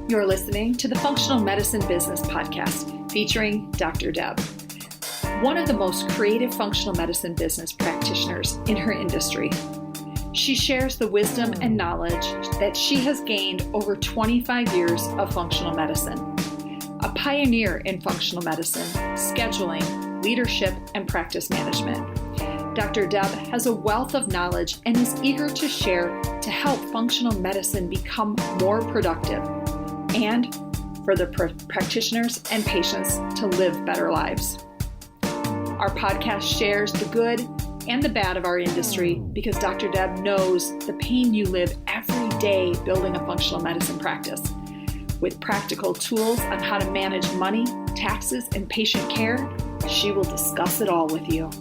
You're listening to the Functional Medicine Business Podcast featuring Dr. Deb, one of the most creative functional medicine business practitioners in her industry. She shares the wisdom and knowledge that she has gained over 25 years of functional medicine. A pioneer in functional medicine, scheduling, leadership, and practice management. Dr. Deb has a wealth of knowledge and is eager to share to help functional medicine become more productive and for the practitioners and patients to live better lives. Our podcast shares the good and the bad of our industry because Dr. Deb knows the pain you live every day building a functional medicine practice. With practical tools on how to manage money, taxes, and patient care, she will discuss it all with you.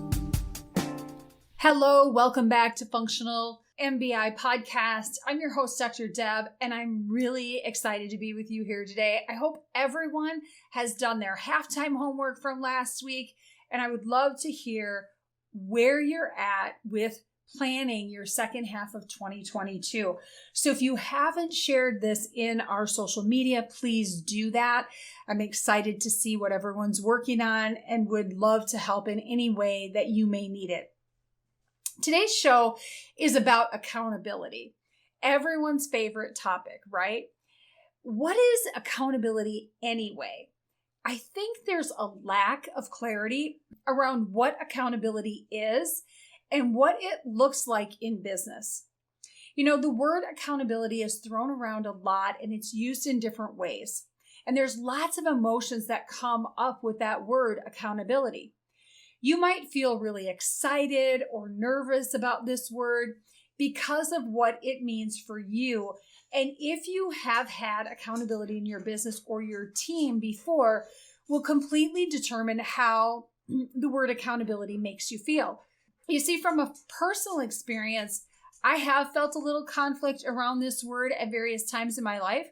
Hello, welcome back to Functional MBI Podcast. I'm your host, Dr. Deb, and I'm really excited to be with you here today. I hope everyone has done their halftime homework from last week, and I would love to hear where you're at with planning your second half of 2022. So if you haven't shared this in our social media, please do that. I'm excited to see what everyone's working on and would love to help in any way that you may need it. Today's show is about accountability, everyone's favorite topic, right? What is accountability anyway? I think there's a lack of clarity around what accountability is and what it looks like in business. You know, the word accountability is thrown around a lot and it's used in different ways. And there's lots of emotions that come up with that word accountability. You might feel really excited or nervous about this word because of what it means for you. And if you have had accountability in your business or your team before, will completely determine how the word accountability makes you feel. You see, from a personal experience, I have felt a little conflict around this word at various times in my life.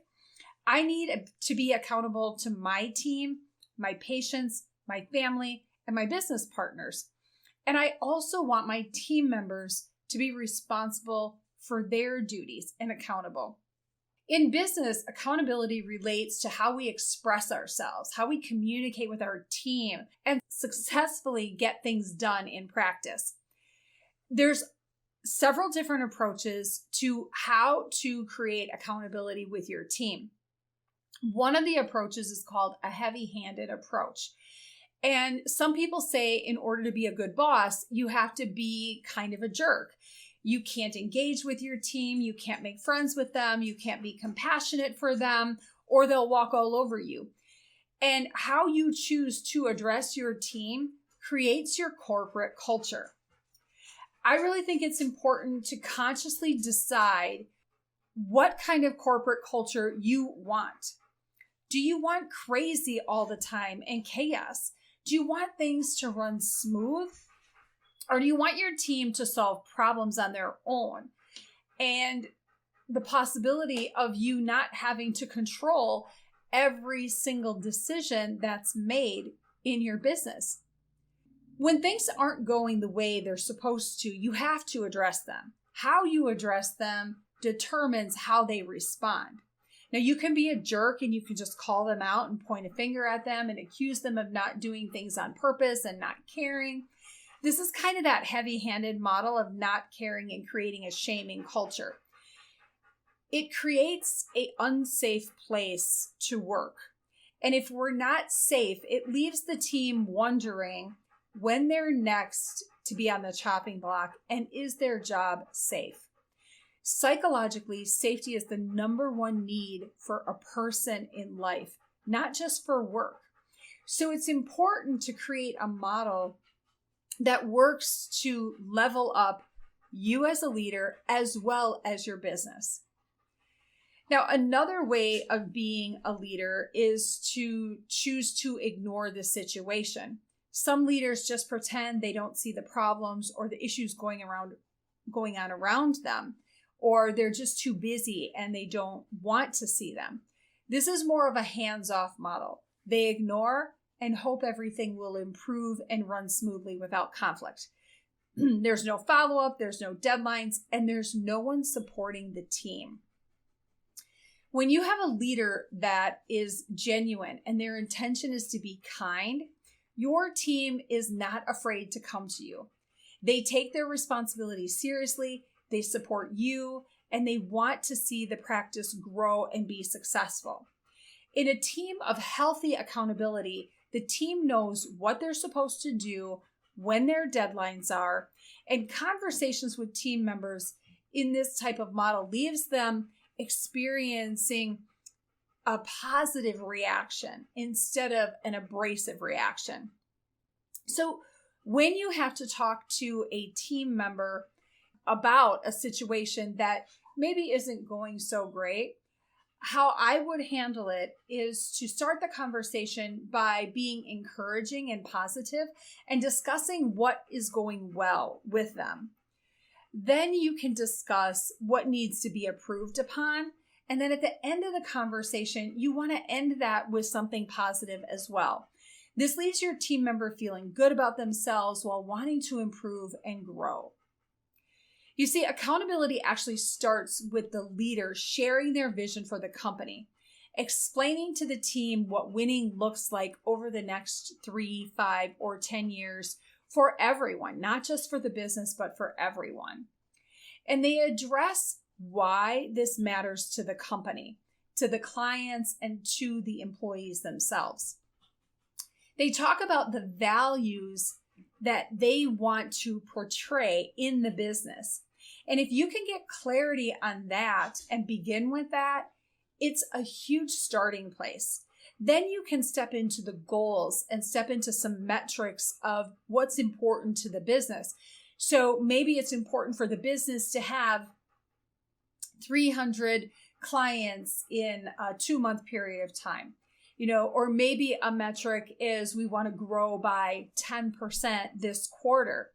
I need to be accountable to my team, my patients, my family, and my business partners. And I also want my team members to be responsible for their duties and accountable. In business, accountability relates to how we express ourselves, how we communicate with our team, and successfully get things done in practice. There's several different approaches to how to create accountability with your team. One of the approaches is called a heavy-handed approach. And some people say in order to be a good boss, you have to be kind of a jerk. You can't engage with your team. You can't make friends with them. You can't be compassionate for them, or they'll walk all over you. And how you choose to address your team creates your corporate culture. I really think it's important to consciously decide what kind of corporate culture you want. Do you want crazy all the time and chaos? Do you want things to run smooth? Or do you want your team to solve problems on their own? And the possibility of you not having to control every single decision that's made in your business. When things aren't going the way they're supposed to, you have to address them. How you address them determines how they respond. Now, you can be a jerk and you can just call them out and point a finger at them and accuse them of not doing things on purpose and not caring. This is kind of that heavy-handed model of not caring and creating a shaming culture. It creates an unsafe place to work. And if we're not safe, it leaves the team wondering when they're next to be on the chopping block and is their job safe. Psychologically, safety is the number one need for a person in life, not just for work. So it's important to create a model that works to level up you as a leader as well as your business. Now, another way of being a leader is to choose to ignore the situation. Some leaders just pretend they don't see the problems or the issues going on around them, or they're just too busy and they don't want to see them. This is more of a hands-off model. They ignore and hope everything will improve and run smoothly without conflict. There's no follow-up, there's no deadlines, and there's no one supporting the team. When you have a leader that is genuine and their intention is to be kind, your team is not afraid to come to you. They take their responsibility seriously, they support you, and they want to see the practice grow and be successful. In a team of healthy accountability, the team knows what they're supposed to do, when their deadlines are, and conversations with team members in this type of model leaves them experiencing a positive reaction instead of an abrasive reaction. So when you have to talk to a team member about a situation that maybe isn't going so great, how I would handle it is to start the conversation by being encouraging and positive and discussing what is going well with them. Then you can discuss what needs to be improved upon. And then at the end of the conversation, you want to end that with something positive as well. This leaves your team member feeling good about themselves while wanting to improve and grow. You see, accountability actually starts with the leader sharing their vision for the company, explaining to the team what winning looks like over the next 3, 5, or 10 years for everyone, not just for the business, but for everyone. And they address why this matters to the company, to the clients, and to the employees themselves. They talk about the values that they want to portray in the business. And if you can get clarity on that and begin with that, it's a huge starting place. Then you can step into the goals and step into some metrics of what's important to the business. So maybe it's important for the business to have 300 clients in a 2-month period of time. Or maybe a metric is we want to grow by 10% this quarter.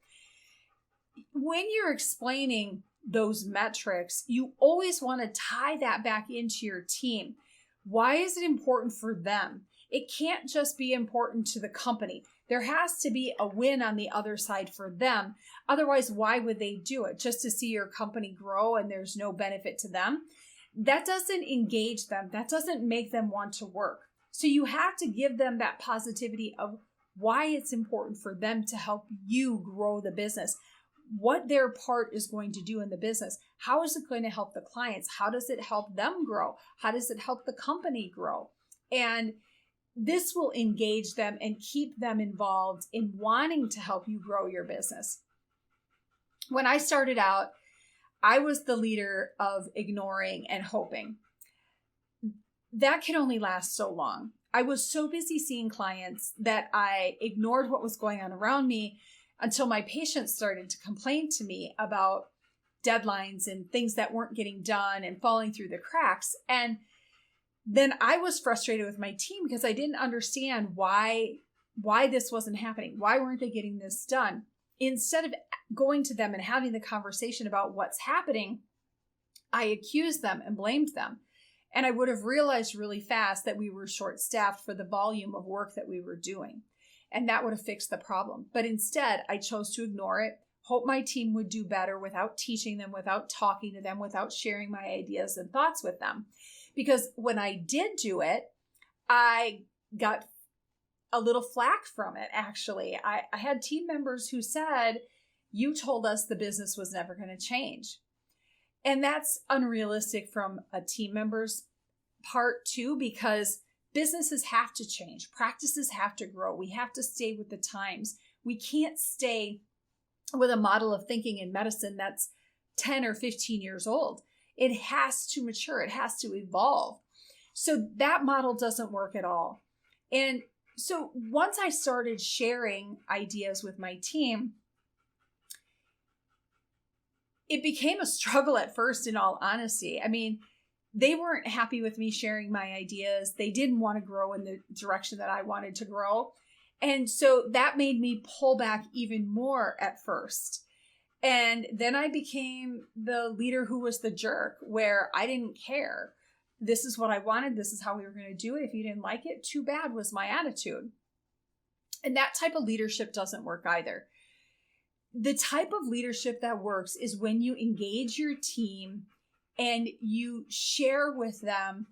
When you're explaining those metrics, you always want to tie that back into your team. Why is it important for them? It can't just be important to the company. There has to be a win on the other side for them. Otherwise, why would they do it? Just to see your company grow and there's no benefit to them? That doesn't engage them. That doesn't make them want to work. So you have to give them that positivity of why it's important for them to help you grow the business, what their part is going to do in the business. How is it going to help the clients? How does it help them grow? How does it help the company grow? And this will engage them and keep them involved in wanting to help you grow your business. When I started out, I was the leader of ignoring and hoping. That can only last so long. I was so busy seeing clients that I ignored what was going on around me until my patients started to complain to me about deadlines and things that weren't getting done and falling through the cracks. And then I was frustrated with my team because I didn't understand why this wasn't happening. Why weren't they getting this done? Instead of going to them and having the conversation about what's happening, I accused them and blamed them. And I would have realized really fast that we were short-staffed for the volume of work that we were doing. And that would have fixed the problem. But instead, I chose to ignore it, hope my team would do better without teaching them, without talking to them, without sharing my ideas and thoughts with them. Because when I did do it, I got a little flack from it, actually. I had team members who said, "You told us the business was never going to change." And that's unrealistic from a team member's part too, because businesses have to change. Practices have to grow. We have to stay with the times. We can't stay with a model of thinking in medicine that's 10 or 15 years old. It has to mature. It has to evolve. So that model doesn't work at all. And so once I started sharing ideas with my team, it became a struggle at first, in all honesty. I mean, they weren't happy with me sharing my ideas. They didn't want to grow in the direction that I wanted to grow. And so that made me pull back even more at first. And then I became the leader who was the jerk, where I didn't care. This is what I wanted. This is how we were going to do it. If you didn't like it, too bad, was my attitude. And that type of leadership doesn't work either. The type of leadership that works is when you engage your team and you share with them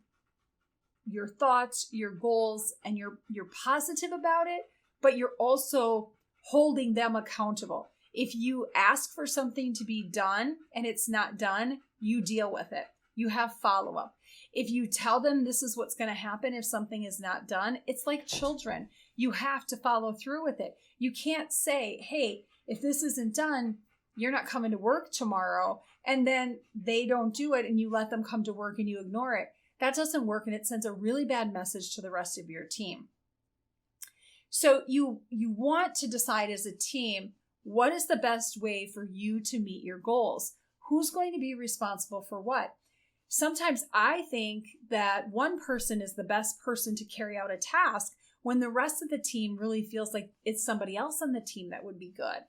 your thoughts, your goals, and you're positive about it, but you're also holding them accountable. If you ask for something to be done and it's not done, you deal with it. You have follow-up. If you tell them this is what's going to happen if something is not done, it's like children. You have to follow through with it. You can't say, hey, if this isn't done, you're not coming to work tomorrow, and then they don't do it and you let them come to work and you ignore it. That doesn't work, and it sends a really bad message to the rest of your team. So you want to decide as a team, what is the best way for you to meet your goals? Who's going to be responsible for what? Sometimes I think that one person is the best person to carry out a task when the rest of the team really feels like it's somebody else on the team that would be good.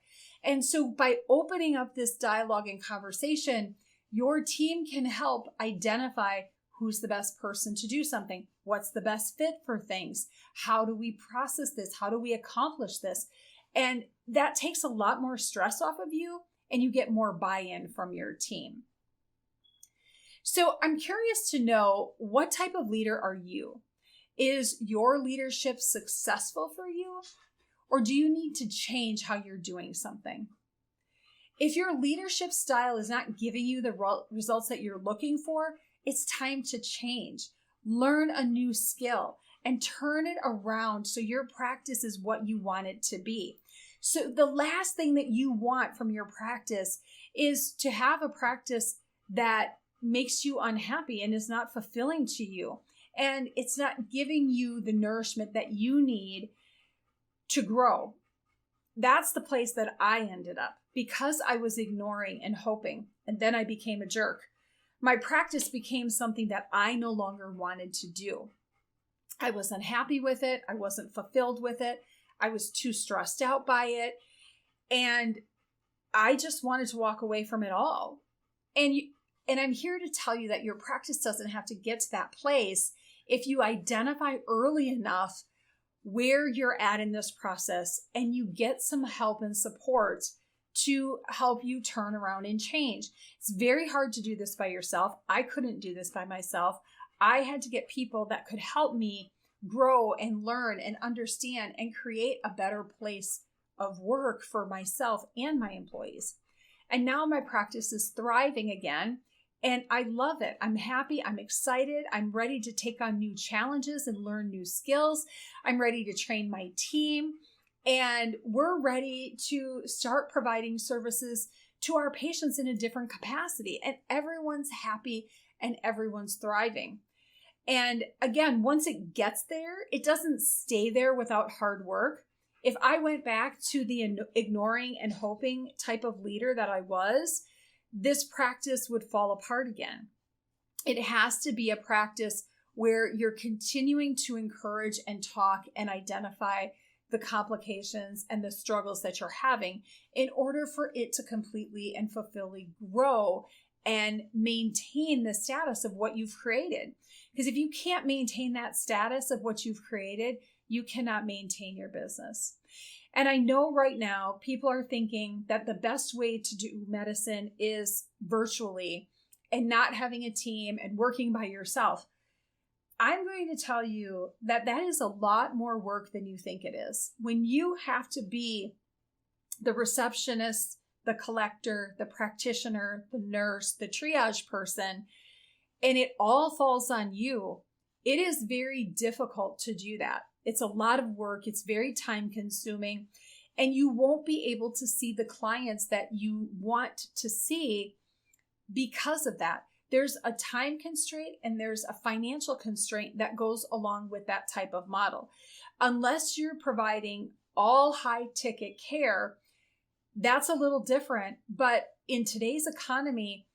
And so by opening up this dialogue and conversation, your team can help identify who's the best person to do something. What's the best fit for things? How do we process this? How do we accomplish this? And that takes a lot more stress off of you, and you get more buy-in from your team. So I'm curious to know, what type of leader are you? Is your leadership successful for you? Or do you need to change how you're doing something? If your leadership style is not giving you the results that you're looking for, it's time to change. Learn a new skill and turn it around so your practice is what you want it to be. So the last thing that you want from your practice is to have a practice that makes you unhappy and is not fulfilling to you. And it's not giving you the nourishment that you need to grow. That's the place that I ended up because I was ignoring and hoping, and then I became a jerk. My practice became something that I no longer wanted to do. I was unhappy with it. I wasn't fulfilled with it. I was too stressed out by it. And I just wanted to walk away from it all. And I'm here to tell you that your practice doesn't have to get to that place if you identify early enough where you're at in this process and you get some help and support to help you turn around and change. It's very hard to do this by yourself. I couldn't do this by myself. I had to get people that could help me grow and learn and understand and create a better place of work for myself and my employees. And now my practice is thriving again. And I love it. I'm happy. I'm excited. I'm ready to take on new challenges and learn new skills. I'm ready to train my team. And we're ready to start providing services to our patients in a different capacity. And everyone's happy and everyone's thriving. And again, once it gets there, it doesn't stay there without hard work. If I went back to the ignoring and hoping type of leader that I was, this practice would fall apart again. It has to be a practice where you're continuing to encourage and talk and identify the complications and the struggles that you're having in order for it to completely and fulfilling grow and maintain the status of what you've created. Because if you can't maintain that status of what you've created, you cannot maintain your business. And I know right now people are thinking that the best way to do medicine is virtually and not having a team and working by yourself. I'm going to tell you that that is a lot more work than you think it is. When you have to be the receptionist, the collector, the practitioner, the nurse, the triage person, and it all falls on you, it is very difficult to do that. It's a lot of work. It's very time consuming, and you won't be able to see the clients that you want to see because of that. There's a time constraint and there's a financial constraint that goes along with that type of model. Unless you're providing all high ticket care, that's a little different. But in today's economy,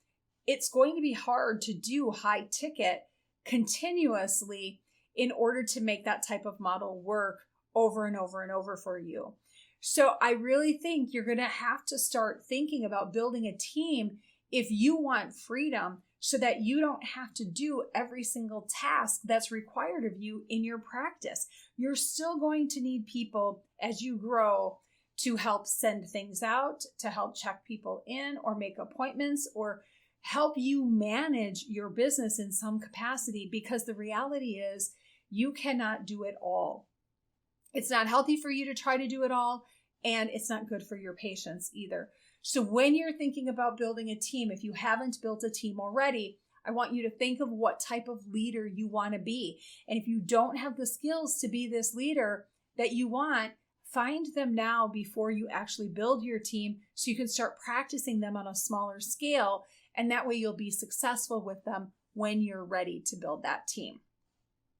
it's going to be hard to do high ticket continuously in order to make that type of model work over and over and over for you. So I really think you're going to have to start thinking about building a team if you want freedom, so that you don't have to do every single task that's required of you in your practice. You're still going to need people as you grow to help send things out, to help check people in or make appointments or help you manage your business in some capacity, because the reality is you cannot do it all. It's not healthy for you to try to do it all, and it's not good for your patients either. So when you're thinking about building a team, if you haven't built a team already, I want you to think of what type of leader you want to be. And if you don't have the skills to be this leader that you want, find them now before you actually build your team so you can start practicing them on a smaller scale. And that way you'll be successful with them when you're ready to build that team.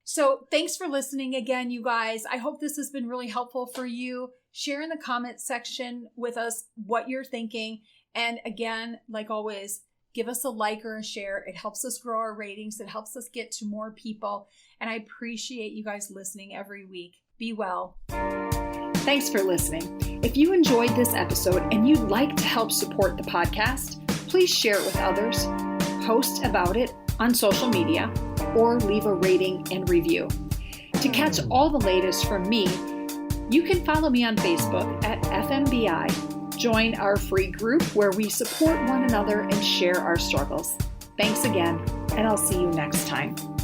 So thanks for listening again, you guys. I hope this has been really helpful for you. Share in the comment section with us what you're thinking. And again, like always, give us a like or a share. It helps us grow our ratings. It helps us get to more people. And I appreciate you guys listening every week. Be well. Thanks for listening. If you enjoyed this episode and you'd like to help support the podcast, please share it with others, post about it on social media, or leave a rating and review. To catch all the latest from me, you can follow me on Facebook at FMBI. Join our free group where we support one another and share our struggles. Thanks again, and I'll see you next time.